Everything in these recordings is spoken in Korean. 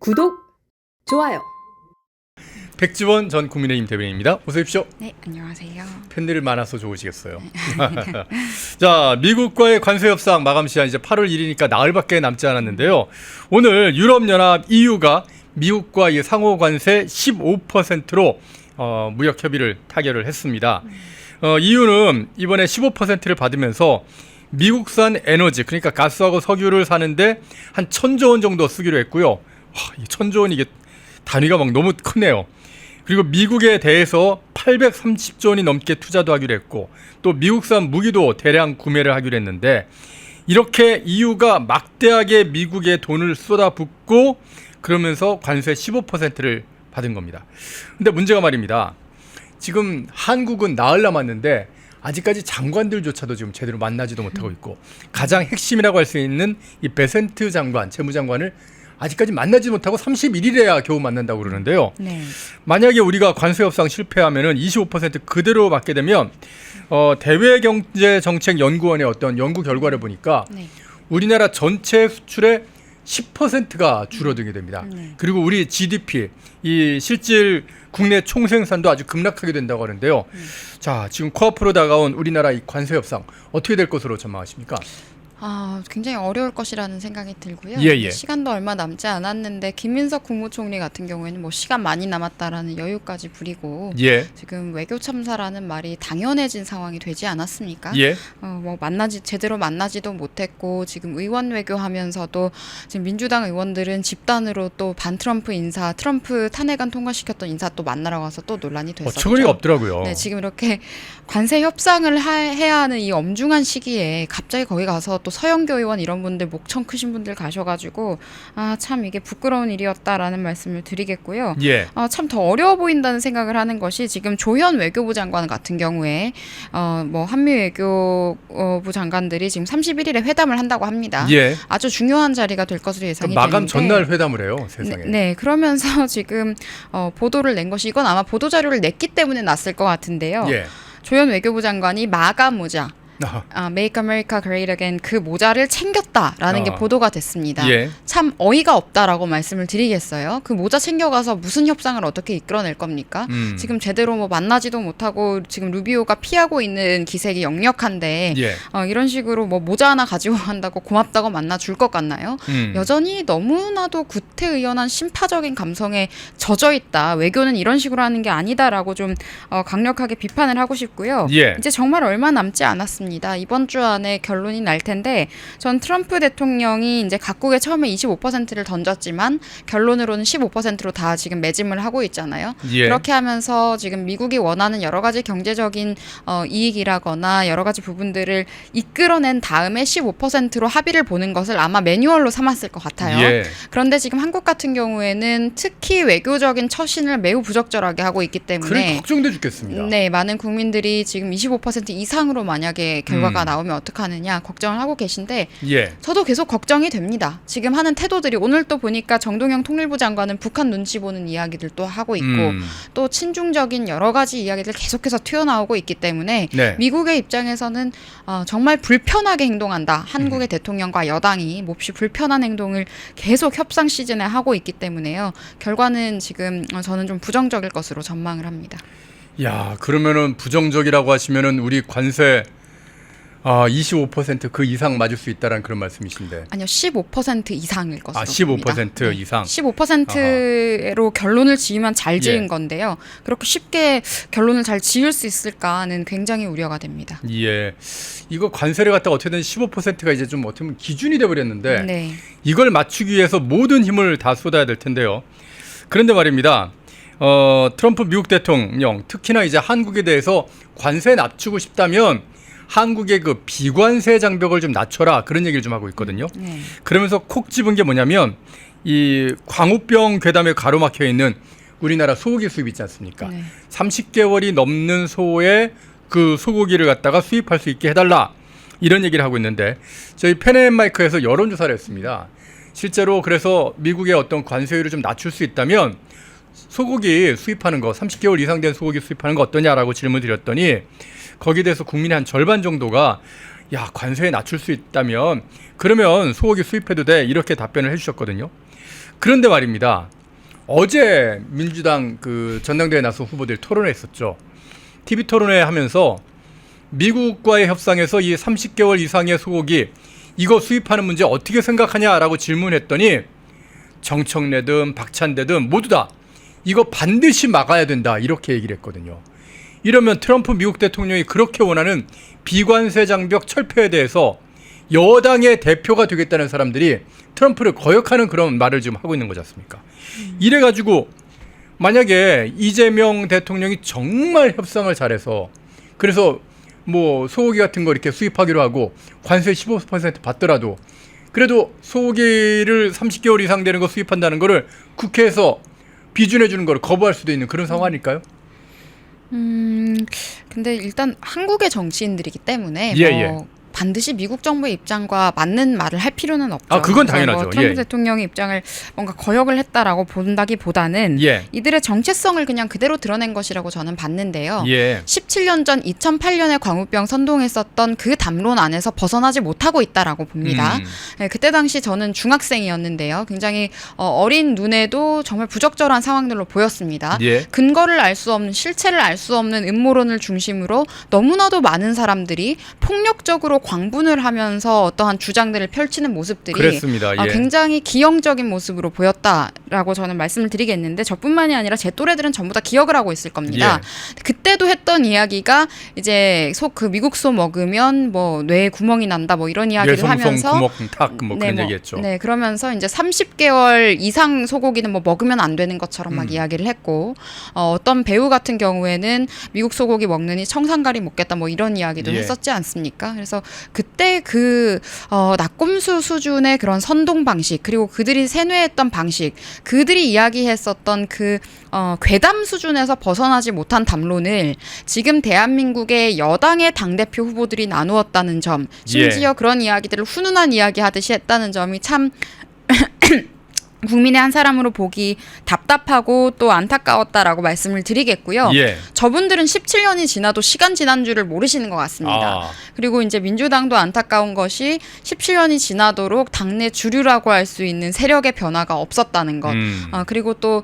구독, 좋아요. 백지원 전 국민의힘 대변인입니다. 어서 오십시오. 네, 안녕하세요. 팬들이 많아서 좋으시겠어요. 자, 미국과의 관세 협상 마감 시한 이제 8월 1일이니까 나흘밖에 남지 않았는데요. 오늘 유럽연합 EU가 미국과 이 상호 관세 15%로 무역 협의를 타결을 했습니다. EU는 이번에 15%를 받으면서 미국산 에너지, 그러니까 가스하고 석유를 사는데 한 1,000조 원 정도 쓰기로 했고요. 이 1,000조 원 이게 단위가 막 너무 크네요. 그리고 미국에 대해서 830조 원이 넘게 투자도 하기로 했고, 또 미국산 무기도 대량 구매를 하기로 했는데, 이렇게 EU가 막대하게 미국에 돈을 쏟아붓고 그러면서 관세 15%를 받은 겁니다. 근데 문제가 말입니다. 지금 한국은 나흘 남았는데 아직까지 장관들조차도 지금 제대로 만나지도 못하고 있고, 가장 핵심이라고 할 수 있는 이 베센트 장관, 재무장관을 아직까지 만나지 못하고 31일에야 겨우 만난다고 그러는데요. 네. 만약에 우리가 관세 협상 실패하면은 25% 그대로 받게 되면 대외경제정책연구원의 어떤 연구 결과를 보니까 네. 우리나라 전체 수출의 10%가 줄어들게 됩니다. 그리고 우리 GDP, 이 실질 국내 총생산도 아주 급락하게 된다고 하는데요. 자, 지금 코앞으로 다가온 우리나라 이 관세 협상 어떻게 될 것으로 전망하십니까? 굉장히 어려울 것이라는 생각이 들고요. 예. 시간도 얼마 남지 않았는데 김민석 국무총리 같은 경우에는 뭐 시간 많이 남았다라는 여유까지 부리고 예. 지금 외교 참사라는 말이 당연해진 상황이 되지 않았습니까? 예. 뭐 제대로 만나지도 못했고, 지금 의원 외교하면서도 지금 민주당 의원들은 집단으로 또 반 트럼프 인사, 트럼프 탄핵안 통과시켰던 인사 또 만나러 가서 또 논란이 됐었죠. 어처구니가 없더라고요. 네, 지금 이렇게 관세 협상을 해야 하는 이 엄중한 시기에 갑자기 거기 가서 또 서영교 의원 이런 분들, 목청 크신 분들 가셔가지고 참 이게 부끄러운 일이었다라는 말씀을 드리겠고요. 예. 참 더 어려워 보인다는 생각을 하는 것이, 지금 조현 외교부 장관 같은 경우에 뭐 한미 외교부 장관들이 지금 31일에 회담을 한다고 합니다. 예. 아주 중요한 자리가 될 것으로 예상이 되는데, 마감 전날 회담을 해요, 세상에. 네, 그러면서 지금 보도를 낸 것이, 이건 아마 보도 자료를 냈기 때문에 났을 것 같은데요. 예. 조현 외교부 장관이 마감 모자, Make America Great Again, 그 모자를 챙겼다라는 게 보도가 됐습니다. 예. 참 어이가 없다라고 말씀을 드리겠어요. 그 모자 챙겨가서 무슨 협상을 어떻게 이끌어낼 겁니까? 지금 제대로 뭐 만나지도 못하고 지금 루비오가 피하고 있는 기색이 역력한데, 예. 이런 식으로 뭐 모자 하나 가지고 간다고 고맙다고 만나줄 것 같나요? 여전히 너무나도 구태의연한 심파적인 감성에 젖어 있다. 외교는 이런 식으로 하는 게 아니다라고 좀 강력하게 비판을 하고 싶고요. 예. 이제 정말 얼마 남지 않았습니다. 이번 주 안에 결론이 날 텐데, 전 트럼프 대통령이 이제 각국에 처음에 25%를 던졌지만 결론으로는 15%로 다 지금 매짐을 하고 있잖아요. 예. 그렇게 하면서 지금 미국이 원하는 여러 가지 경제적인 이익이라거나 여러 가지 부분들을 이끌어낸 다음에 15%로 합의를 보는 것을 아마 매뉴얼로 삼았을 것 같아요. 예. 그런데 지금 한국 같은 경우에는 특히 외교적인 처신을 매우 부적절하게 하고 있기 그래 때문에, 걱정돼 죽겠습니다. 네, 많은 국민들이 지금 25% 이상으로 만약에 결과가 나오면 어떡하느냐 걱정을 하고 계신데, 예. 저도 계속 걱정이 됩니다. 지금 하는 태도들이, 오늘 또 보니까 정동영 통일부 장관은 북한 눈치 보는 이야기들 또 하고 있고, 또 친중적인 여러 가지 이야기들 계속해서 튀어나오고 있기 때문에 네. 미국의 입장에서는 정말 불편하게 행동한다. 한국의 대통령과 여당이 몹시 불편한 행동을 계속 협상 시즌에 하고 있기 때문에요. 결과는 지금 저는 좀 부정적일 것으로 전망을 합니다. 야, 그러면은 부정적이라고 하시면은 우리 관세 25% 그 이상 맞을 수 있다라는 그런 말씀이신데. 아니요, 15% 이상일 것으로 15% 봅니다. 네. 이상. 15%로 결론을 지으면 잘 지은 예. 건데요. 그렇게 쉽게 결론을 잘 지을 수 있을까는 굉장히 우려가 됩니다. 예. 이거 관세를 갖다가 어떻게든 15%가 이제 좀 어떻게 보면 기준이 돼 버렸는데, 네. 이걸 맞추기 위해서 모든 힘을 다 쏟아야 될 텐데요. 그런데 말입니다. 트럼프 미국 대통령, 특히나 이제 한국에 대해서 관세 낮추고 싶다면 한국의 그 비관세 장벽을 좀 낮춰라, 그런 얘기를 좀 하고 있거든요. 네. 그러면서 콕 집은 게 뭐냐면, 이 광우병 괴담에 가로막혀 있는 우리나라 소고기 수입 있지 않습니까? 네. 30개월이 넘는 소의 그 소고기를 갖다가 수입할 수 있게 해달라, 이런 얘기를 하고 있는데, 저희 펜앤마이크에서 여론조사를 했습니다. 실제로 그래서 미국의 어떤 관세율을 좀 낮출 수 있다면 소고기 수입하는 거, 30개월 이상 된 소고기 수입하는 거 어떠냐라고 질문 드렸더니, 거기에 대해서 국민의 한 절반 정도가 야, 관세에 낮출 수 있다면 그러면 소고기 수입해도 돼, 이렇게 답변을 해주셨거든요. 그런데 말입니다, 어제 민주당 그 전당대회 나선 후보들 토론했었죠. TV 토론회 하면서 미국과의 협상에서 이 30개월 이상의 소고기 이거 수입하는 문제 어떻게 생각하냐라고 질문했더니 정청래든 박찬대든 모두 다 이거 반드시 막아야 된다, 이렇게 얘기를 했거든요. 이러면 트럼프 미국 대통령이 그렇게 원하는 비관세 장벽 철폐에 대해서 여당의 대표가 되겠다는 사람들이 트럼프를 거역하는 그런 말을 지금 하고 있는 거지 않습니까? 이래가지고 만약에 이재명 대통령이 정말 협상을 잘해서 그래서 뭐 소고기 같은 거 이렇게 수입하기로 하고 관세 15% 받더라도 그래도 소고기를 30개월 이상 되는 거 수입한다는 거를 국회에서 비준해 주는 걸 거부할 수도 있는 그런 상황 아닐까요? 근데 일단 한국의 정치인들이기 때문에 예. 반드시 미국 정부의 입장과 맞는 말을 할 필요는 없죠. 아, 그건 당연하죠. 뭐 트럼프 예. 대통령의 입장을 뭔가 거역을 했다라고 본다기보다는 예. 이들의 정체성을 그냥 그대로 드러낸 것이라고 저는 봤는데요. 예. 17년 전 2008년에 광우병 선동했었던 그 담론 안에서 벗어나지 못하고 있다라고 봅니다. 네, 그때 당시 저는 중학생이었는데요. 굉장히 어린 눈에도 정말 부적절한 상황들로 보였습니다. 예. 근거를 알 수 없는, 실체를 알 수 없는 음모론을 중심으로 너무나도 많은 사람들이 폭력적으로 광분을 하면서 어떠한 주장들을 펼치는 모습들이 그랬습니다. 예. 굉장히 기형적인 모습으로 보였다라고 저는 말씀을 드리겠는데, 저뿐만이 아니라 제 또래들은 전부 다 기억을 하고 있을 겁니다. 예. 그때도 했던 이야기가 이제 그 미국 소 먹으면 뭐 뇌에 구멍이 난다 뭐 이런 이야기를 하면서 구멍탁 뭐 그런 얘기했죠. 네, 그러면서 이제 30개월 이상 소고기는 뭐 먹으면 안 되는 것처럼 막 이야기를 했고, 어떤 배우 같은 경우에는 미국 소고기 먹느니 청산가리 먹겠다 뭐 이런 이야기도 예. 했었지 않습니까? 그래서 그때 그 낙곰수 수준의 그런 선동 방식, 그리고 그들이 세뇌했던 방식, 그들이 이야기했었던 그 괴담 수준에서 벗어나지 못한 담론을 지금 대한민국의 여당의 당대표 후보들이 나누었다는 점, 심지어 그런 이야기들을 훈훈한 이야기 하듯이 했다는 점이 참 국민의 한 사람으로 보기 답답하고 또 안타까웠다라고 말씀을 드리겠고요. 예. 저분들은 17년이 지나도 시간 지난 줄을 모르시는 것 같습니다. 그리고 이제 민주당도 안타까운 것이 17년이 지나도록 당내 주류라고 할 수 있는 세력의 변화가 없었다는 것. 그리고 또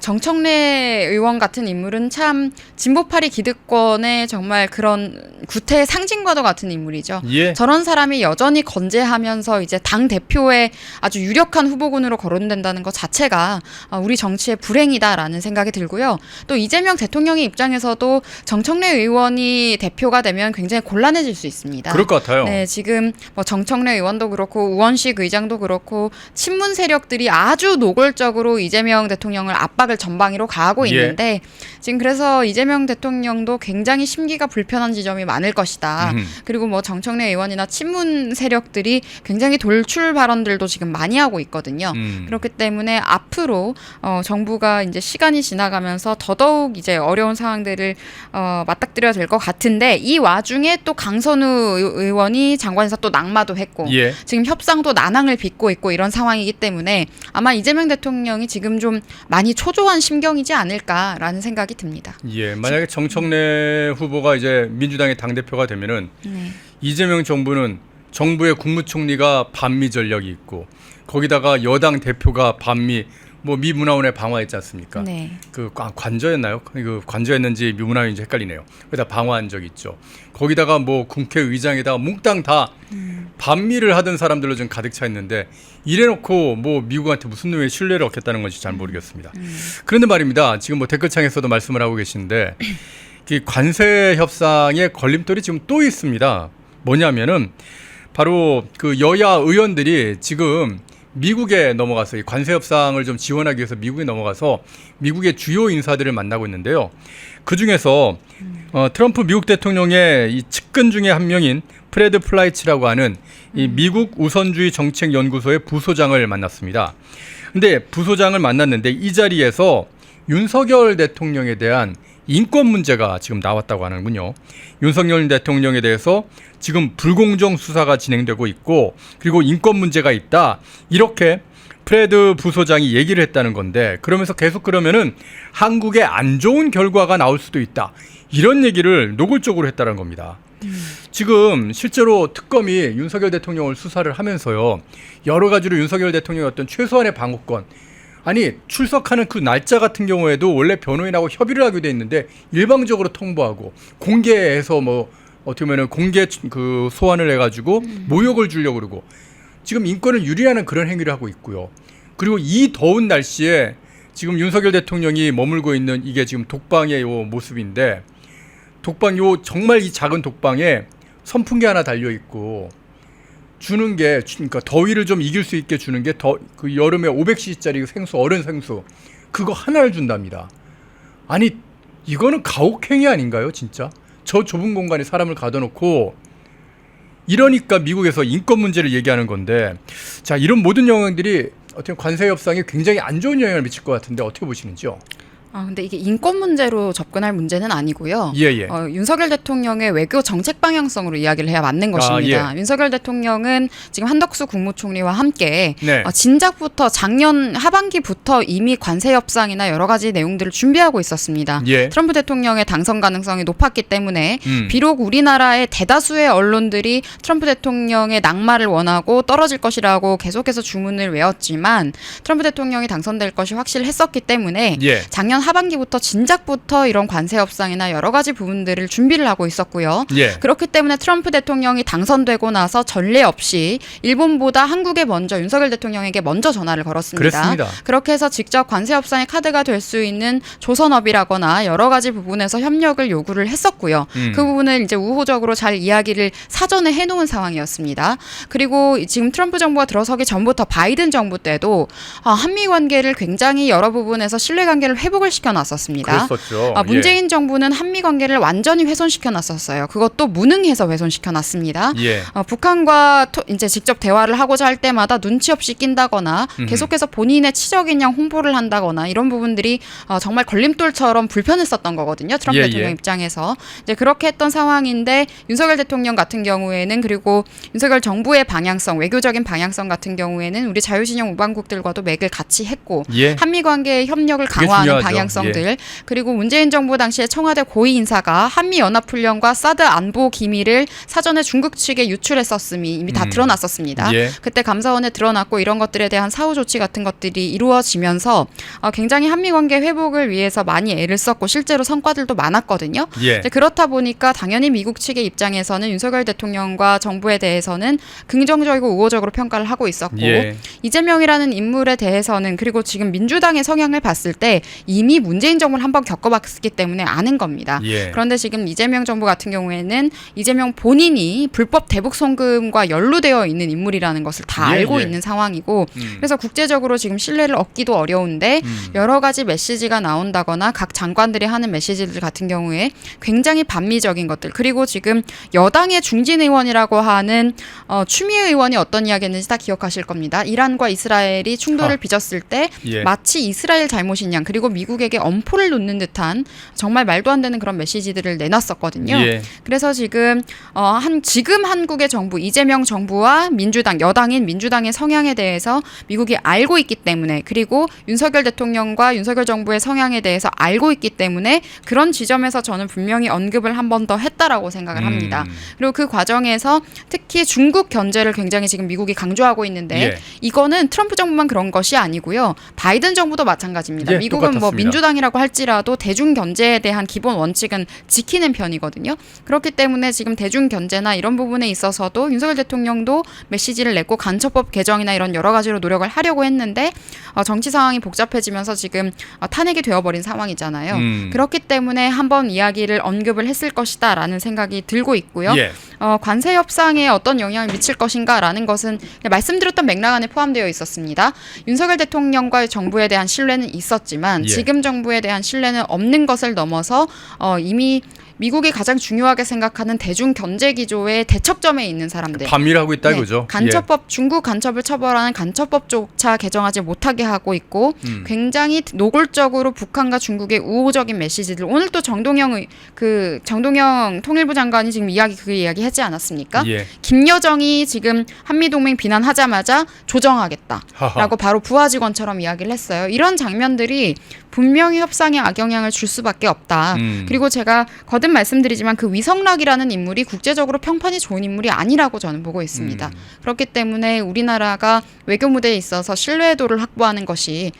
정청래 의원 같은 인물은 참 진보파리 기득권의 정말 그런 구태의 상징과도 같은 인물이죠. 예. 저런 사람이 여전히 건재하면서 이제 당 대표의 아주 유력한 후보군으로 거론된다는 것 자체가 우리 정치의 불행이다라는 생각이 들고요. 또 이재명 대통령의 입장에서도 정청래 의원이 대표가 되면 굉장히 곤란해질 수 있습니다. 그럴 것 같아요. 네, 지금 뭐 정청래 의원도 그렇고 우원식 의장도 그렇고 친문 세력들이 아주 노골적으로 이재명 대통령을 압박을 전방위로 가하고 있는데, 지금 그래서 이재명 대통령도 굉장히 심기가 불편한 지점이 많을 것이다. 그리고 뭐 정청래 의원이나 친문 세력들이 굉장히 돌출 발언들도 지금 많이 하고 있거든요. 그렇기 때문에 앞으로 정부가 이제 시간이 지나가면서 더더욱 이제 어려운 상황들을 맞닥뜨려야 될 것 같은데, 이 와중에 또 강선우 의원이 장관에서 또 낙마도 했고 지금 협상도 난항을 빚고 있고 이런 상황이기 때문에 아마 이재명 대통령이 지금 좀 많이 초조한 심경이지 않을까라는 생각이 듭니다. 예, 만약에 정청래 후보가 이제 민주당의 당대표가 되면은 이재명 정부는 정부의 국무총리가 반미 전력이 있고 거기다가 여당 대표가 반미 뭐 미 문화원에 방화했지 않습니까? 네. 그 관저였나요? 그 관저였는지 미 문화원인지 헷갈리네요. 거기다 방화한 적 있죠. 거기다가 뭐 국회의장에다가 몽땅 다 반미를 하던 사람들로 좀 가득 차 있는데, 이래놓고 뭐 미국한테 무슨 놈의 신뢰를 얻겠다는 건지 잘 모르겠습니다. 그런데 말입니다. 지금 뭐 댓글창에서도 말씀을 하고 계신데, 이 관세 협상의 걸림돌이 지금 또 있습니다. 뭐냐면은 바로 그 여야 의원들이 지금 미국에 넘어가서 이 관세 협상을 좀 지원하기 위해서 미국에 넘어가서 미국의 주요 인사들을 만나고 있는데요. 그 중에서 트럼프 미국 대통령의 이 측근 중에 한 명인 프레드 플라이치라고 하는 이 미국 우선주의 정책 연구소의 부소장을 만났습니다. 근데 부소장을 만났는데 이 자리에서 윤석열 대통령에 대한 인권 문제가 지금 나왔다고 하는군요. 윤석열 대통령에 대해서 지금 불공정 수사가 진행되고 있고, 그리고 인권 문제가 있다, 이렇게 프레드 부소장이 얘기를 했다는 건데, 그러면서 계속 그러면은 한국에 안 좋은 결과가 나올 수도 있다, 이런 얘기를 노골적으로 했다는 겁니다. 지금 실제로 특검이 윤석열 대통령을 수사를 하면서요. 여러 가지로 윤석열 대통령의 어떤 최소한의 방어권, 아니 출석하는 그 날짜 같은 경우에도 원래 변호인하고 협의를 하게 돼 있는데 일방적으로 통보하고 공개해서 뭐 어떻게 보면은 공개 그 소환을 해가지고 모욕을 주려고 그러고 지금 인권을 유린하는 그런 행위를 하고 있고요. 그리고 이 더운 날씨에 지금 윤석열 대통령이 머물고 있는 이게 지금 독방의 요 모습인데 독방 요 정말 이 작은 독방에 선풍기 하나 달려 있고 주는 게 그러니까 더위를 좀 이길 수 있게 주는 게 그 여름에 500cc짜리 생수 얼음 생수 그거 하나를 준답니다. 아니 이거는 가혹행위 아닌가요, 진짜? 저 좁은 공간에 사람을 가둬놓고 이러니까 미국에서 인권 문제를 얘기하는 건데 자 이런 모든 영향들이 어떻게 관세 협상에 굉장히 안 좋은 영향을 미칠 것 같은데 어떻게 보시는지요? 근데 이게 인권 문제로 접근할 문제는 아니고요. 예. 윤석열 대통령의 외교 정책 방향성으로 이야기를 해야 맞는 것입니다. 예. 윤석열 대통령은 지금 한덕수 국무총리와 함께 네. 진작부터 작년 하반기부터 이미 관세 협상이나 여러 가지 내용들을 준비하고 있었습니다. 예. 트럼프 대통령의 당선 가능성이 높았기 때문에 비록 우리나라의 대다수의 언론들이 트럼프 대통령의 낙마를 원하고 떨어질 것이라고 계속해서 주문을 외웠지만 트럼프 대통령이 당선될 것이 확실했었기 때문에 예. 작년 하반기부터 진작부터 이런 관세 협상이나 여러 가지 부분들을 준비를 하고 있었고요. 예. 그렇기 때문에 트럼프 대통령이 당선되고 나서 전례 없이 일본보다 한국에 먼저 윤석열 대통령에게 먼저 전화를 걸었습니다. 그랬습니다. 그렇게 해서 직접 관세 협상의 카드가 될 수 있는 조선업이라거나 여러 가지 부분에서 협력을 요구를 했었고요. 그 부분을 이제 우호적으로 잘 이야기를 사전에 해놓은 상황이었습니다. 그리고 지금 트럼프 정부가 들어서기 전부터 바이든 정부 때도 한미 관계를 굉장히 여러 부분에서 신뢰관계를 회복을 시켜놨었습니다. 그랬었죠. 문재인 정부는 한미 관계를 완전히 훼손시켜놨었어요. 그것도 무능해서 훼손시켜놨습니다. 예. 북한과 이제 직접 대화를 하고자 할 때마다 눈치 없이 낀다거나 계속해서 본인의 치적인 양 홍보를 한다거나 이런 부분들이 정말 걸림돌처럼 불편했었던 거거든요. 트럼프 예, 대통령 예. 입장에서 이제 그렇게 했던 상황인데 윤석열 대통령 같은 경우에는 그리고 윤석열 정부의 방향성, 외교적인 방향성 같은 경우에는 우리 자유신영 우방국들과도 맥을 같이 했고 예. 한미 관계의 협력을 그게 강화하는 중요하죠. 방향성들 예. 그리고 문재인 정부 당시에 청와대 고위 인사가 한미 연합훈련과 사드 안보 기밀을 사전에 중국 측에 유출했었음이 이미 다 드러났었습니다. 예. 그때 감사원에 드러났고 이런 것들에 대한 사후 조치 같은 것들이 이루어지면서 굉장히 한미 관계 회복을 위해서 많이 애를 썼고 실제로 성과들도 많았거든요. 예. 그렇다 보니까 당연히 미국 측의 입장에서는 윤석열 대통령과 정부에 대해서는 긍정적이고 우호적으로 평가를 하고 있었고 예. 이재명이라는 인물에 대해서는 그리고 지금 민주당의 성향을 봤을 때 이미 문재인 정부를 한번 겪어봤기 때문에 아는 겁니다. 예. 그런데 지금 이재명 정부 같은 경우에는 이재명 본인이 불법 대북 송금과 연루되어 있는 인물이라는 것을 다 예, 알고 예. 있는 상황이고 그래서 국제적으로 지금 신뢰를 얻기도 어려운데 여러 가지 메시지가 나온다거나 각 장관들이 하는 메시지들 같은 경우에 굉장히 반미적인 것들 그리고 지금 여당의 중진 의원이라고 하는 추미애 의원이 어떤 이야기했는지 다 기억하실 겁니다. 이란과 이스라엘이 충돌을 빚었을 때 예. 마치 이스라엘 잘못인 양 그리고 미국에게 엄포를 놓는 듯한 정말 말도 안 되는 그런 메시지들을 내놨었거든요. 예. 그래서 지금 지금 한국의 정부 이재명 정부와 민주당 여당인 민주당의 성향에 대해서 미국이 알고 있기 때문에 그리고 윤석열 대통령과 윤석열 정부의 성향에 대해서 알고 있기 때문에 그런 지점에서 저는 분명히 언급을 한 번 더 했다라고 생각을 합니다. 그리고 그 과정에서 특히 중국 견제를 굉장히 지금 미국이 강조하고 있는데 예. 이거는 트럼프 정부만 그런 것이 아니고요. 바이든 정부도 마찬가지입니다. 예, 미국은 뭐 똑같았습니다. 민주당이라고 할지라도 대중 견제에 대한 기본 원칙은 지키는 편이거든요. 그렇기 때문에 지금 대중 견제나 이런 부분에 있어서도 윤석열 대통령도 메시지를 냈고 간첩법 개정이나 이런 여러 가지로 노력을 하려고 했는데 정치 상황이 복잡해지면서 지금 탄핵이 되어버린 상황이잖아요. 그렇기 때문에 한번 이야기를 언급을 했을 것이다라는 생각이 들고 있고요. 예. 관세 협상에 어떤 영향을 미칠 것인가라는 것은 말씀드렸던 맥락 안에 포함되어 있었습니다. 윤석열 대통령과의 정부에 대한 신뢰는 있었지만 예. 지금 정부에 대한 신뢰는 없는 것을 넘어서 이미 미국이 가장 중요하게 생각하는 대중 견제 기조의 대척점에 있는 사람들. 반미를 하고 있다 이거죠. 간첩법 중국 간첩을 처벌하는 간첩법조차 개정하지 못하게 하고 있고 굉장히 노골적으로 북한과 중국의 우호적인 메시지들. 오늘 또 정동영 통일부 장관이 지금 그 이야기하지 않았습니까? 예. 김여정이 지금 한미동맹 비난하자마자 조정하겠다라고 하하. 바로 부하 직원처럼 이야기를 했어요. 이런 장면들이 분명히 협상에 악영향을 줄 수밖에 없다. 그리고 제가 거듭 말씀드리지만 그 위성락이라는 인물이 국제적으로 평판이 좋은 인물이 아니라고 저는 보고 있습니다. 그렇기 때문에 우리나라가 외교 무대에 있어서 신뢰도를 확보하는 것이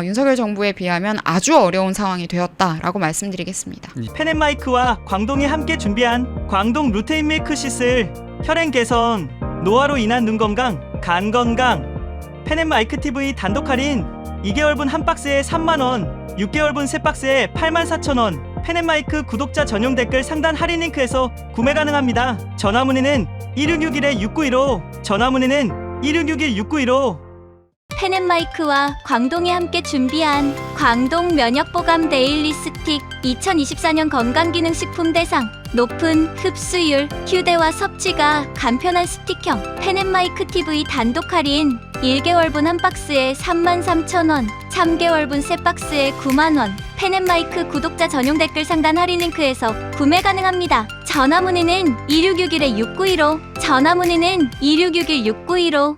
윤석열 정부에 비하면 아주 어려운 상황이 되었다라고 말씀드리겠습니다. 펜앤마이크와 광동이 함께 준비한 광동 루테인 밀크시슬 혈행 개선, 노화로 인한 눈 건강, 간 건강. 펜앤마이크 TV 단독 할인 2개월분 한 박스에 3만원, 6개월분 세 박스에 84,000원. 펜앤마이크 구독자 전용 댓글 상단 할인 링크에서 구매 가능합니다. 전화 문의는 1661-6915, 전화 문의는 1661-6915. 펜앤마이크와 광동이 함께 준비한 광동 면역보감 데일리 스틱 2024년 건강기능식품 대상 높은 흡수율, 휴대와 섭취가 간편한 스틱형 펜앤마이크 TV 단독 할인 1개월분 한 박스에 33,000원, 3개월분 세 박스에 9만원. 펜앤마이크 구독자 전용 댓글 상단 할인 링크에서 구매 가능합니다. 전화 문의는 2661-6915, 전화 문의는 2661-6915.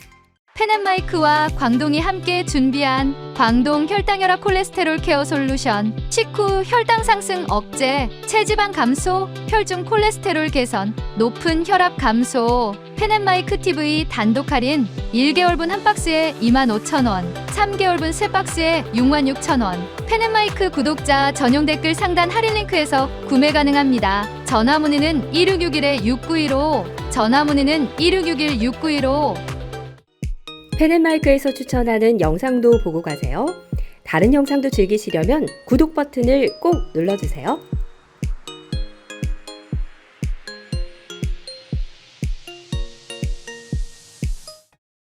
펜앤마이크와 광동이 함께 준비한 광동 혈당혈압 콜레스테롤 케어 솔루션, 식후 혈당 상승 억제, 체지방 감소, 혈중 콜레스테롤 개선, 높은 혈압 감소. 펜앤마이크 TV 단독 할인 1개월분 한 박스에 25,000원, 3개월분 세 박스에 66,000원. 펜앤마이크 구독자 전용 댓글 상단 할인 링크에서 구매 가능합니다. 전화 문의는 1661-6915, 전화 문의는 1661-6915. 펜앤마이크에서 추천하는 영상도 보고 가세요. 다른 영상도 즐기시려면 구독 버튼을 꼭 눌러주세요.